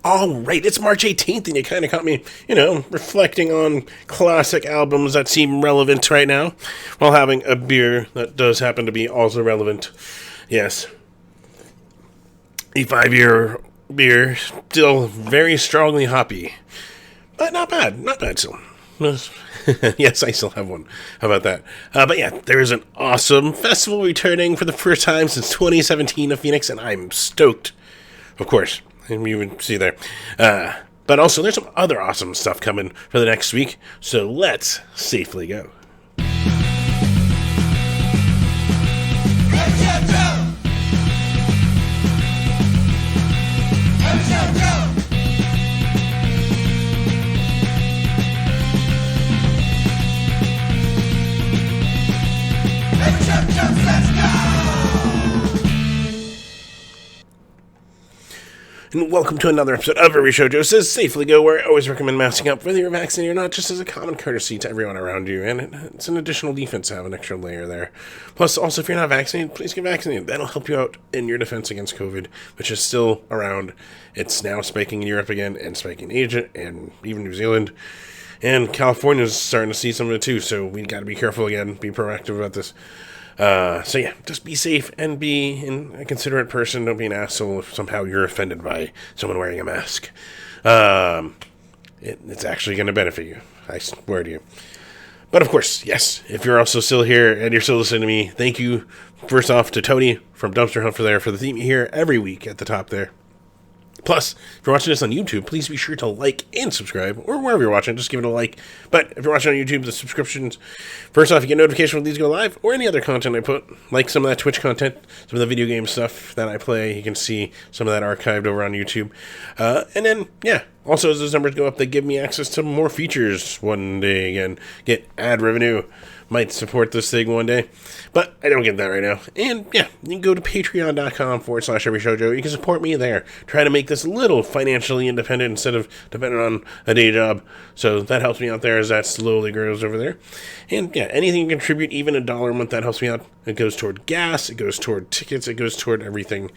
All right, it's March 18th, and you kind of caught me, reflecting on classic albums that seem relevant right now, while having a beer that does happen to be also relevant. Yes. A 5-year beer, still very strongly hoppy. But not bad. Not bad still. Yes, I still have one. How about that? But yeah, there is an awesome festival returning for the first time since 2017 of Phoenix, and I'm stoked. Of course. And you would see there. But also, there's some other awesome stuff coming for the next week, so let's safely go. And welcome to another episode of Every Shoujo Says Safely Go, where I always recommend masking up whether you're vaccinated or not, just as a common courtesy to everyone around you, and it's an additional defense to have an extra layer there. Plus, also, if you're not vaccinated, please get vaccinated. That'll help you out in your defense against COVID, which is still around. It's now spiking in Europe again, and spiking in Asia, and even New Zealand. And California's starting to see some of it too, so we gotta be careful again, be proactive about this. So yeah, just be safe and be a considerate person. Don't be an asshole if somehow you're offended by someone wearing a mask. It's actually going to benefit you. I swear to you. But of course, yes, if you're also still here and you're still listening to me, thank you first off to Tony from Dumpster Hunt for the theme you hear every week at the top there. Plus, if you're watching this on YouTube, please be sure to like and subscribe, or wherever you're watching, just give it a like. But if you're watching on YouTube, the subscriptions, first off, you get notification when these go live, or any other content I put, like some of that Twitch content, some of the video game stuff that I play. You can see some of that archived over on YouTube. And then, yeah, also as those numbers go up, they give me access to more features one day again. Get ad revenue. Might support this thing one day, but I don't get that right now. And yeah, you can go to patreon.com/everyshoujo. You can support me there. Try to make this a little financially independent instead of dependent on a day job. So that helps me out there as that slowly grows over there. And yeah, anything you contribute, even $1 a month, that helps me out. It goes toward gas, it goes toward tickets, it goes toward everything.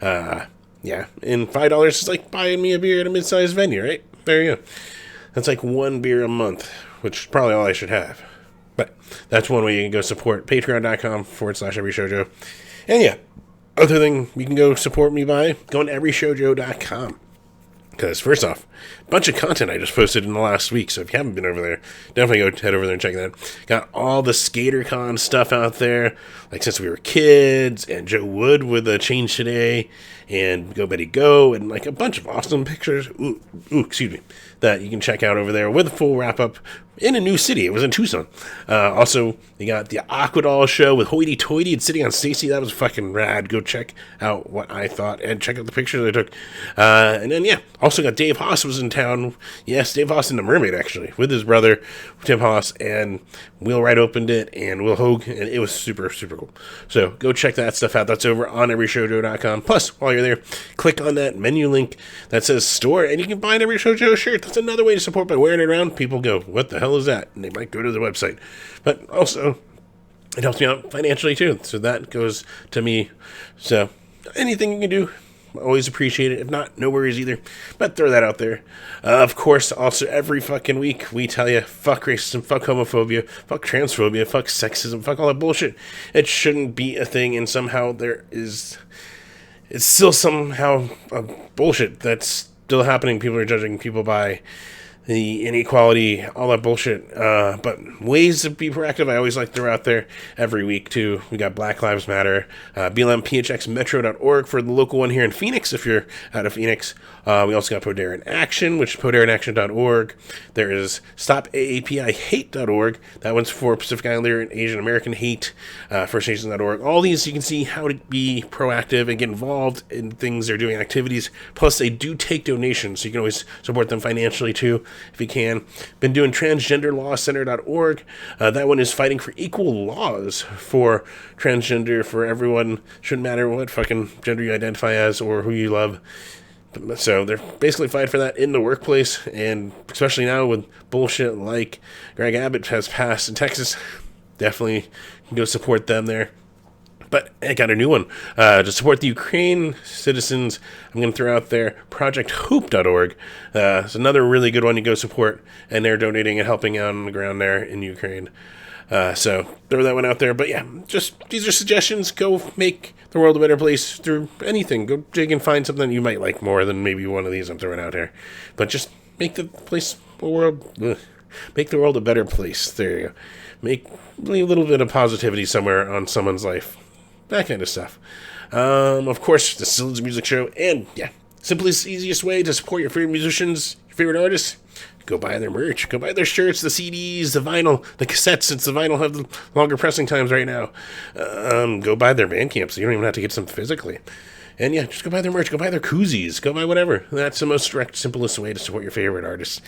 Yeah, and $5 is like buying me a beer at a mid-sized venue, right? There you go. That's like one beer a month, which is probably all I should have. But that's one way you can go support. Patreon.com/everyshoujo. And yeah, other thing you can go support me by going to everyshoujo.com. Because first off, a bunch of content I just posted in the last week. So if you haven't been over there, definitely go head over there and check that out. Got all the SkaterCon stuff out there. Like Since We Were Kids, and Joe Wood with a Change Today, and Go Betty Go, and like a bunch of awesome pictures. Excuse me. That you can check out over there with a full wrap-up in a new city. It was in Tucson. Also, you got the Aquadoll show with Hoity Toity and Sitting on Stacy. That was fucking rad. Go check out what I thought and check out the pictures I took. And then, yeah, also got Dave Haas was in town. Yes, Dave Haas and the Mermaid, actually, with his brother, Tim Haas, and Will Wright opened it, and Will Hogue, and it was super, super cool. So go check that stuff out. That's over on everyshoujo.com. Plus, while you're there, click on that menu link that says store, and you can buy an Every Shoujo shirt. That's another way to support by wearing it around. People go, what the hell is that? And they might go to the website. But also, it helps me out financially too. So that goes to me. So anything you can do, always appreciate it. If not, no worries either. But throw that out there. Of course, also every fucking week we tell you, fuck racism, fuck homophobia, fuck transphobia, fuck sexism, fuck all that bullshit. It shouldn't be a thing, and somehow it's still somehow a bullshit that's still happening. People are judging people by the inequality, all that bullshit. But ways to be proactive, I always like to throw out there every week, too. We got Black Lives Matter, BLMPHXmetro.org for the local one here in Phoenix, if you're out of Phoenix. We also got Podera in Action, which is poderainaction.org. There is StopAAPIHate.org. That one's for Pacific Islander and Asian American hate, FirstNations.org. All these, you can see how to be proactive and get involved in things they're doing, activities. Plus, they do take donations, so you can always support them financially, too, if you can. Been doing transgenderlawcenter.org. That one is fighting for equal laws for transgender, for everyone. Shouldn't matter what fucking gender you identify as or who you love. So they're basically fighting for that in the workplace, and especially now with bullshit like Greg Abbott has passed in Texas. Definitely go support them there. But I got a new one. To support the Ukraine citizens, I'm going to throw out there projecthope.org. It's another really good one you go support, and they're donating and helping out on the ground there in Ukraine. So throw that one out there. But yeah, just these are suggestions. Go make the world a better place through anything. Go dig and find something you might like more than maybe one of these I'm throwing out here. But just make the make the world a better place. There you go. Make a little bit of positivity somewhere on someone's life. That kind of stuff. Of course, the Sills Music Show. And yeah, simplest, easiest way to support your favorite musicians, your favorite artists. Go buy their merch. Go buy their shirts, the CDs, the vinyl, the cassettes, since the vinyl have the longer pressing times right now. Go buy their Bandcamp so you don't even have to get some physically. And yeah, just go buy their merch, go buy their koozies, go buy whatever. That's the most direct, simplest way to support your favorite artists.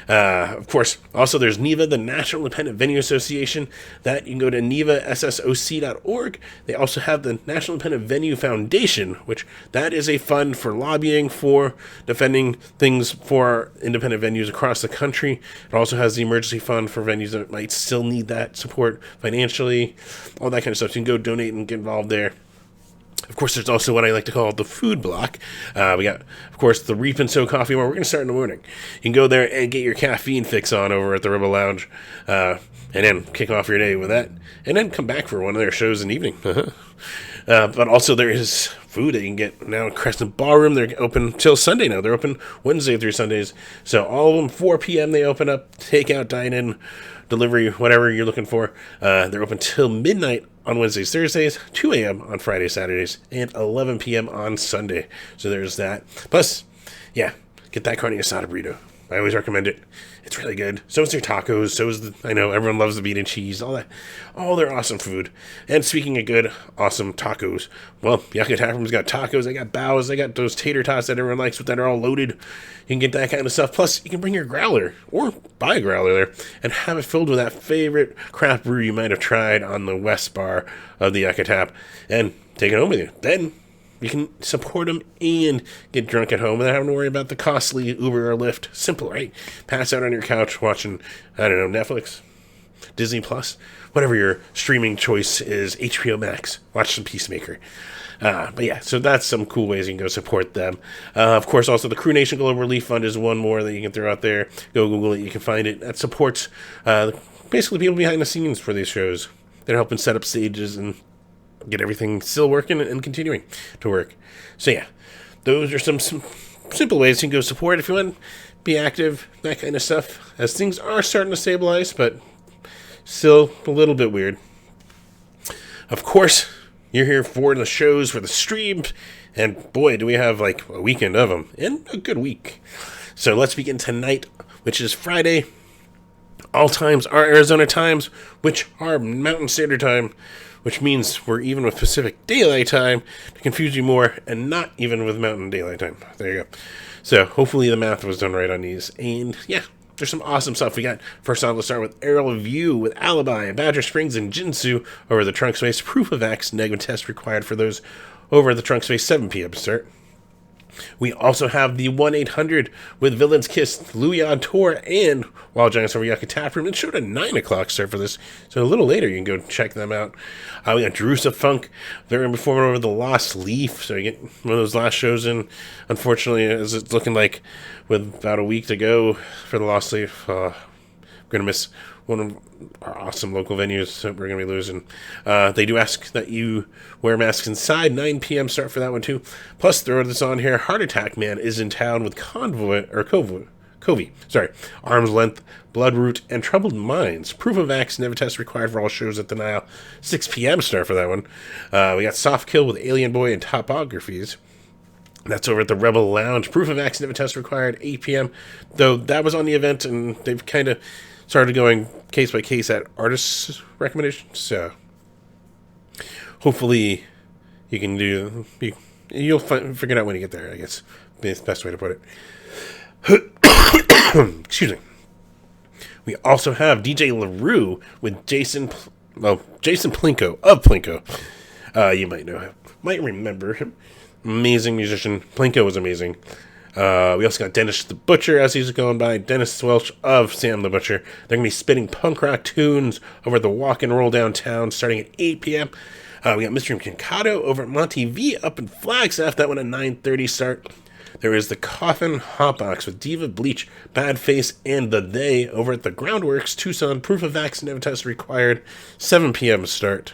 Of course, also there's NIVA, the National Independent Venue Association. That you can go to nivassoc.org. They also have the National Independent Venue Foundation, which that is a fund for lobbying, for defending things for independent venues across the country. It also has the emergency fund for venues that might still need that support financially, all that kind of stuff. So you can go donate and get involved there. Of course, there's also what I like to call the food block. We got, of course, the Reap and Sow Coffee Bar. We're going to start in the morning. You can go there and get your caffeine fix on over at the Rebel Lounge, and then kick off your day with that, and then come back for one of their shows in the evening. But also there is food that you can get now at Crescent Ballroom. They're open till Sunday now. They're open Wednesday through Sundays. So all of them, 4 p.m. they open up, takeout, dine-in, delivery, whatever you're looking for. They're open till midnight on Wednesdays, Thursdays, 2 a.m. on Fridays, Saturdays, and 11 p.m. on Sunday. So there's that. Plus, yeah, get that carne asada burrito. I always recommend it. It's really good. So is their tacos. So is the, I know everyone loves the bean and cheese, all that. All their awesome food. And speaking of good, awesome tacos, well, Yucca Tap Room's got tacos. They got bows. They got those tater tots that everyone likes, but that are all loaded. You can get that kind of stuff. Plus, you can bring your growler or buy a growler there and have it filled with that favorite craft brew you might have tried on the West Bar of the Yucca Tap and take it home with you. Then you can support them and get drunk at home without having to worry about the costly Uber or Lyft. Simple, right? Pass out on your couch watching, I don't know, Netflix, Disney Plus, whatever your streaming choice is, HBO Max. Watch some Peacemaker. But yeah, so that's some cool ways you can go support them. Of course, also the Crew Nation Global Relief Fund is one more that you can throw out there. Go Google it. You can find it. That supports basically people behind the scenes for these shows. They're helping set up stages and get everything still working and continuing to work. So yeah, those are some simple ways you can go support if you want to be active, that kind of stuff, as things are starting to stabilize, but still a little bit weird. Of course, you're here for the shows, for the streams, and boy, do we have like a weekend of them, and a good week. So let's begin tonight, which is Friday. All times are Arizona times, which are Mountain Standard Time, which means we're even with Pacific Daylight Time, to confuse you more, and not even with Mountain Daylight Time. There you go. So hopefully the math was done right on these. And yeah, there's some awesome stuff. We got, first off, let's start with Aerial View with Alibi, Badger Springs, and Jinsu over the Trunk Space. Proof of X negative test required for those over the Trunk Space 7 p.m. start. We also have the 1-800 with Villain's Kiss, Louis on tour, and Wild Giants over Yucca Tap Room. It showed a 9 o'clock start for this, so a little later you can go check them out. We got Jerusa Funk. They're going to be performing over the Lost Leaf, so you get one of those last shows in. Unfortunately, as it's looking like with about a week to go for the Lost Leaf, we're going to miss one of our awesome local venues that we're going to be losing. They do ask that you wear masks inside. 9 p.m. start for that one, too. Plus, throw this on here. Heart Attack Man is in town with Covey. Arm's Length, Bloodroot, and Troubled Minds. Proof of X, never test required for all shows at the Nile. 6 p.m. start for that one. We got Soft Kill with Alien Boy and Topographies. That's over at the Rebel Lounge. Proof of X, never test required. 8 p.m. Though that was on the event, and they've kind of started going case by case at artists' recommendations. So hopefully you can you'll figure it out when you get there, I guess. That's the best way to put it. Excuse me. We also have DJ LaRue with Jason Plinko of Plinko. You might know him. Might remember him. Amazing musician. Plinko was amazing. We also got Dennis the Butcher, as he's going by. Dennis Welch of Sam the Butcher. They're going to be spinning punk rock tunes over the Walk and Roll downtown starting at 8 p.m. We got Mr. Kinkado over at Monty V up in Flagstaff. That one at 9:30 start. There is the Coffin Hotbox with Diva Bleach, Bad Face, and The They over at the Groundworks, Tucson. Proof of vaccine and test required. 7 p.m. start.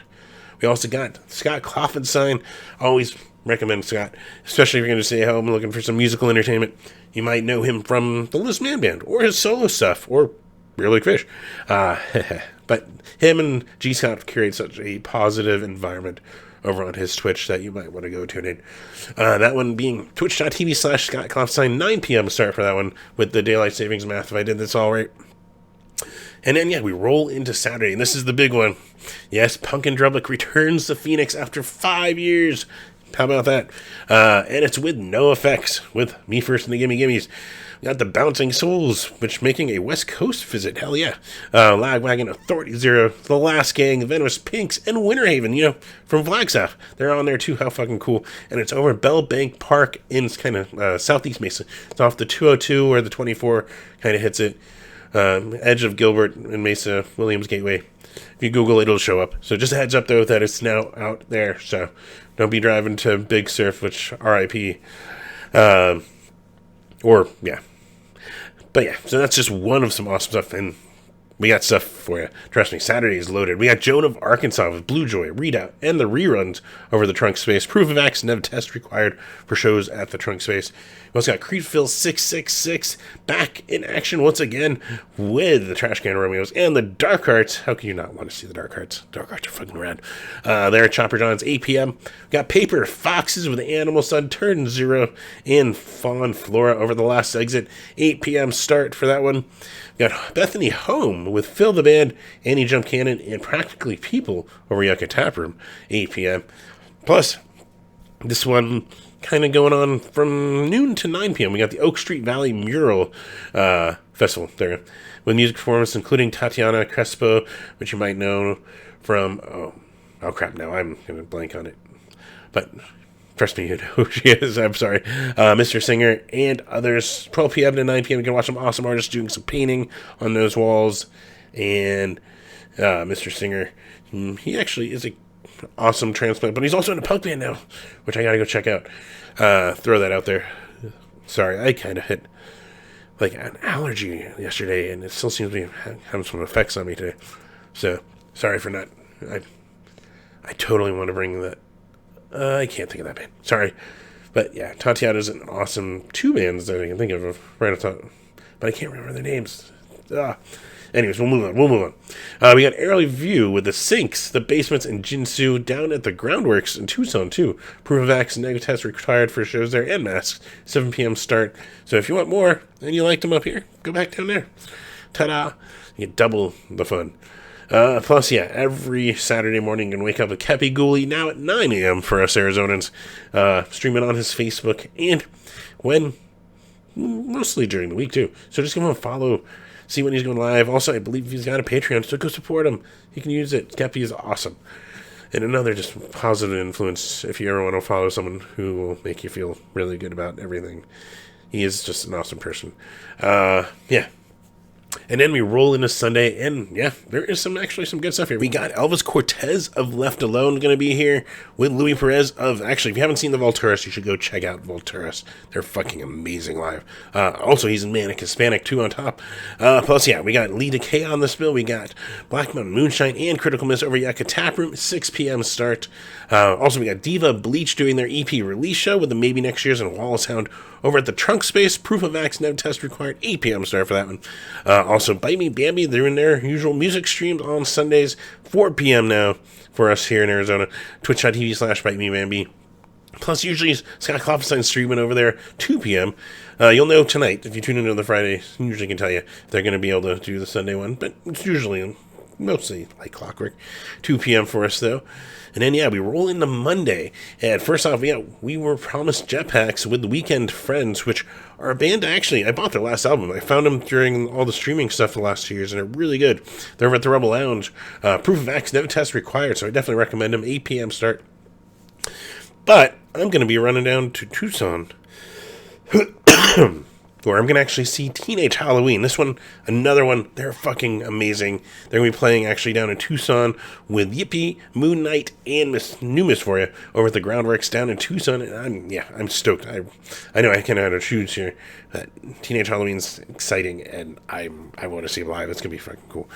We also got Scott Klopfenstein. Always recommend Scott, especially if you're going to stay at home looking for some musical entertainment. You might know him from the Liz Man Band, or his solo stuff, or Real Like Fish. But him and G. Scott create such a positive environment over on his Twitch that you might want to go tune in. That one being twitch.tv/Scott Klopfenstein, 9 p.m. start for that one with the daylight savings math, if I did this all right. And then, yeah, we roll into Saturday, and this is the big one. Yes, Punkin Drublic returns to Phoenix after 5 years. How about that? And it's with no effects, with Me First and the Gimme Gimmes. We got the Bouncing Souls, which making a West Coast visit. Hell yeah. Lagwagon, Authority Zero, The Last Gang, Venomous Pinks, and Winter Haven, from Flagstaff. They're on there too. How fucking cool. And it's over at Bell Bank Park in kind of southeast Mesa. It's off the 202 where the 24 kind of hits it. Edge of Gilbert and Mesa, Williams Gateway. If you Google it, it'll show up. So just a heads up, though, that it's now out there. So don't be driving to Big Surf, which RIP. Yeah. But yeah, so that's just one of some awesome stuff. And we got stuff for you. Trust me, Saturday is loaded. We got Joan of Arkansas with Blue Joy, Readout, and the reruns over the Trunk Space. Proof of X, never test required for shows at the Trunk Space. We also got Creedville 666 back in action once again with the Trash Can Romeos and the Dark Hearts. How can you not want to see the Dark Hearts? Dark Hearts are fucking rad. There at Chopper John's 8 p.m. We got Paper Foxes with Animal Sun, Turn Zero, and Fawn Flora over the Last Exit. 8 p.m. start for that one. We got Bethany Home with Phil the Band, Annie Jump Cannon, and Practically People over Yucca Taproom. 8 p.m. Plus, this one kind of going on from noon to 9 p.m. We got the Oak Street Valley Mural Festival there with music performance including Tatiana Crespo, which you might know from oh crap, now I'm gonna blank on it, but trust me, you know who she is. I'm sorry. Mr. Singer and others. 12 p.m. to 9 p.m. You can watch some awesome artists doing some painting on those walls. And Mr. Singer, he actually is a awesome transplant, but he's also in a punk band now, which I gotta go check out. Throw that out there. Sorry, I kind of hit like an allergy yesterday, and it still seems to be having some effects on me today. So sorry for not. I totally want to bring that. I can't think of that band. Sorry, but yeah, Tatiana's an awesome two bands that I can think of right off the top, but I can't remember their names. Anyways, we'll move on. We got Aerial View with the Sinks, the Basements, and Jinsu down at the Groundworks in Tucson, too. Proof of X, negative test required for shows there, and masks. 7 p.m. start. So if you want more, and you liked them up here, go back down there. Ta-da! You get double the fun. Plus, yeah, every Saturday morning you can wake up with Kepi Gooley now at 9 a.m. for us Arizonans. Streaming on his Facebook, and mostly during the week, too. So just give him a follow. See when he's going live. Also, I believe he's got a Patreon, so go support him. He can use it. Kepi is awesome. And another just positive influence if you ever want to follow someone who will make you feel really good about everything. He is just an awesome person. Yeah. And then we roll into Sunday, and yeah, there is actually some good stuff here. We got Elvis Cortez of Left Alone going to be here with Louis Perez of, actually, if you haven't seen the Volturas, you should go check out Volturas. They're fucking amazing live. Also, he's in Manic Hispanic, too, on top. Plus, yeah, we got Lee Decay on this bill. We got Black Mountain Moonshine and Critical Miss over Yucca Taproom, 6 p.m. start. Also, we got Diva Bleach doing their EP release show with the Maybe Next Year's and Wallace Hound over at the Trunk Space. Proof of X, no test required, 8 p.m. start for that one. Also, Bite Me Bambi, they're in their usual music streams on Sundays, 4 p.m. now for us here in Arizona. Twitch.tv/Bite Me Bambi. Plus, usually Scott Klopfenstein streaming over there, 2 p.m. You'll know tonight, if you tune into the Friday, usually can tell you if they're going to be able to do the Sunday one, but it's usually mostly like clockwork. 2 p.m. for us, though. And then, yeah, we roll into Monday. And first off, yeah, we were promised Jetpacks with the Weekend Friends, which are a band, actually, I bought their last album. I found them during all the streaming stuff the last 2 years, and they're really good. They're over at the Rebel Lounge. Proof of X, no test required, so I definitely recommend them. 8 p.m. start. But I'm going to be running down to Tucson where I'm going to actually see Teenage Halloween. This one, another one, they're fucking amazing. They're going to be playing actually down in Tucson with Yippee, Moon Knight, and New Mysphoria over at the Groundworks down in Tucson. And I'm stoked. I know I kind of had to choose here. Teenage Halloween's exciting, and I want to see it live. It's going to be fucking cool.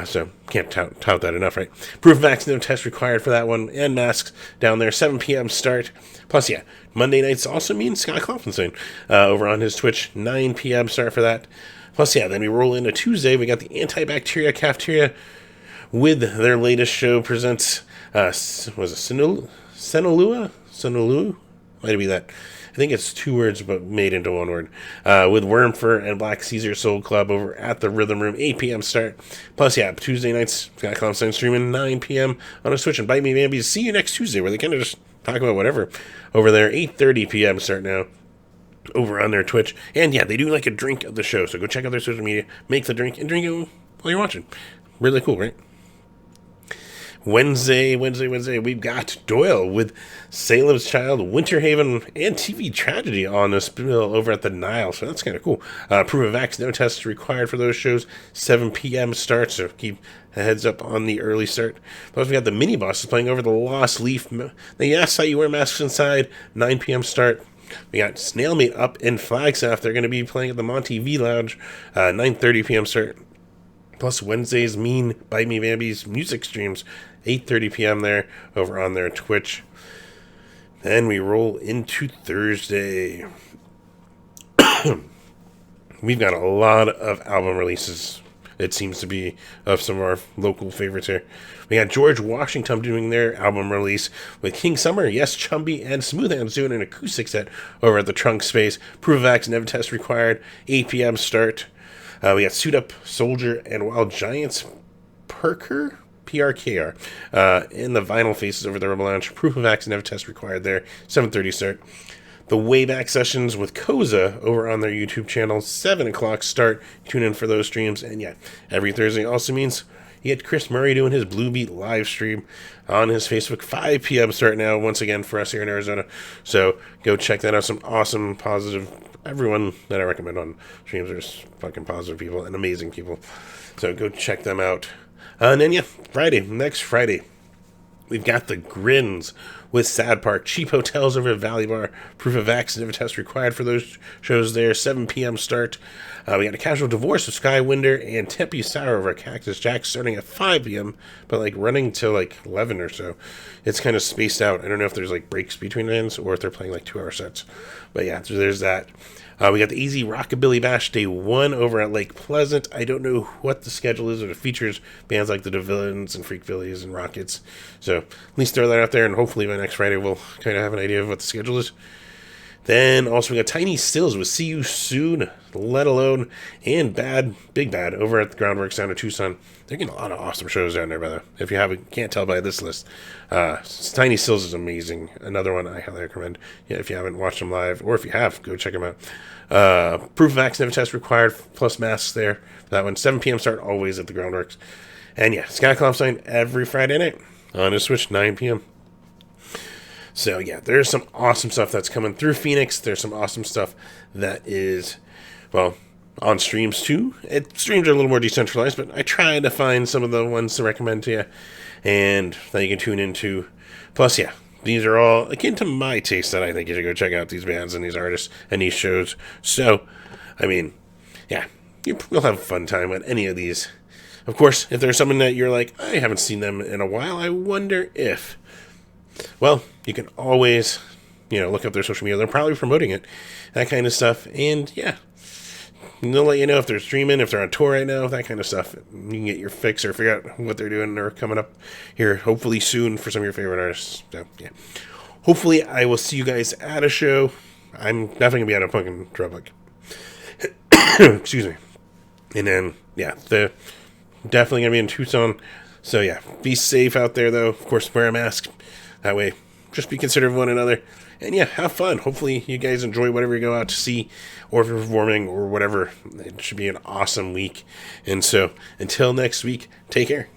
So can't tout that enough, right? Proof of vaccine, no test required for that one, and masks down there, 7 p.m. start. Plus, Monday nights also means Scott Klopfenstein over on his Twitch, 9 p.m. start for that. Plus, then we roll into Tuesday. We got the Antibacteria Cafeteria with their latest show presents, was it Senolua? Might be that. I think it's 2 words, but made into 1 word. With Wormfur and Black Caesar Soul Club over at the Rhythm Room, 8 p.m. start. Plus, Tuesday nights, Scott Klopfenstein streaming 9 p.m. on his Twitch. And Bite Me Bambi, see you next Tuesday, where they kind of just talk about whatever over there. 8:30 p.m. start now over on their Twitch. And they do like a drink of the show, so go check out their social media, make the drink, and drink it while you're watching. Really cool, right? Wednesday, we've got Doyle with Salem's Child, Winter Haven, and TV Tragedy on this bill over at the Nile, so that's kind of cool. Proof of vax, no tests required for those shows, 7 p.m. start, so keep a heads up on the early start. Plus, we got the Mini Bosses playing over the Lost Leaf. They asked how you wear masks inside, 9 p.m. start. We got Snailmate up in Flagstaff. They're going to be playing at the Monty V Lounge, 9:30 p.m. start. Plus, Wednesday's Bite Me Bambi's music streams, 8:30 p.m. there over on their Twitch. Then we roll into Thursday. We've got a lot of album releases. It seems to be of some of our local favorites here. We got George Washington doing their album release with King Summer, Yes Chumby, and Smooth Hands doing an acoustic set over at the Trunk Space. Proof of vax, never test required, 8 p.m. start. We got Suit Up Soldier and Wild Giants Perker, PRKR, in the Vinyl Faces over the Rebel Lounge. Proof of vax, never test required there, 7:30 start. The Wayback Sessions with Koza over on their YouTube channel, 7 o'clock start. Tune in for those streams. And every Thursday also means you get Chris Murray doing his Blue Beat live stream on his Facebook, 5 p.m. start now, once again for us here in Arizona. So go check that out. Some awesome, positive, everyone that I recommend on streams are just fucking positive people and amazing people. So go check them out. And then, next Friday, we've got the Grins with Sad Park, Cheap Hotels over at Valley Bar, Proof of vax, never test required for those shows there, 7 p.m. start. We got a Casual Divorce with Sky Winder and Tempe Sour over at Cactus Jack starting at 5 p.m., but running till 11 or so. It's kind of spaced out. I don't know if there's breaks between ends or if they're playing 2-hour sets. But so there's that. We got the Easy Rockabilly Bash Day 1 over at Lake Pleasant. I don't know what the schedule is, but it features bands like the DeVillains and Freak Phillies and Rockets. So at least throw that out there, and hopefully by next Friday we'll kind of have an idea of what the schedule is. Then also we got Tiny Stills with See You Soon, Let Alone, and Big Bad over at the Groundworks down in Tucson. They're getting a lot of awesome shows down there, by the way. If you can't tell by this list. Tiny Stills is amazing. Another one I highly recommend. If you haven't watched them live, or if you have, go check them out. Proof of vax, never test required, plus masks there. That one, 7 p.m. start, always at the Groundworks. And Scott Klopfenstein every Friday night on his Switch, 9 p.m. So, there's some awesome stuff that's coming through Phoenix. There's some awesome stuff that is, on streams too. Streams are a little more decentralized, but I try to find some of the ones to recommend to you and that you can tune into. Plus, these are all akin to my taste that I think you should go check out these bands and these artists and these shows. So, you'll have a fun time with any of these. Of course, if there's someone that you're like, I haven't seen them in a while, I wonder if... Well, you can always, look up their social media. They're probably promoting it, that kind of stuff. And, they'll let you know if they're streaming, if they're on tour right now, that kind of stuff. You can get your fix or figure out what they're doing. They're coming up here, hopefully soon, for some of your favorite artists. So, hopefully I will see you guys at a show. I'm definitely going to be at a fucking Drublic. Excuse me. And then, they're definitely going to be in Tucson. So, be safe out there, though. Of course, wear a mask. That way, just be considerate of one another. And have fun. Hopefully you guys enjoy whatever you go out to see, or if you're performing, or whatever. It should be an awesome week. And so, until next week, take care.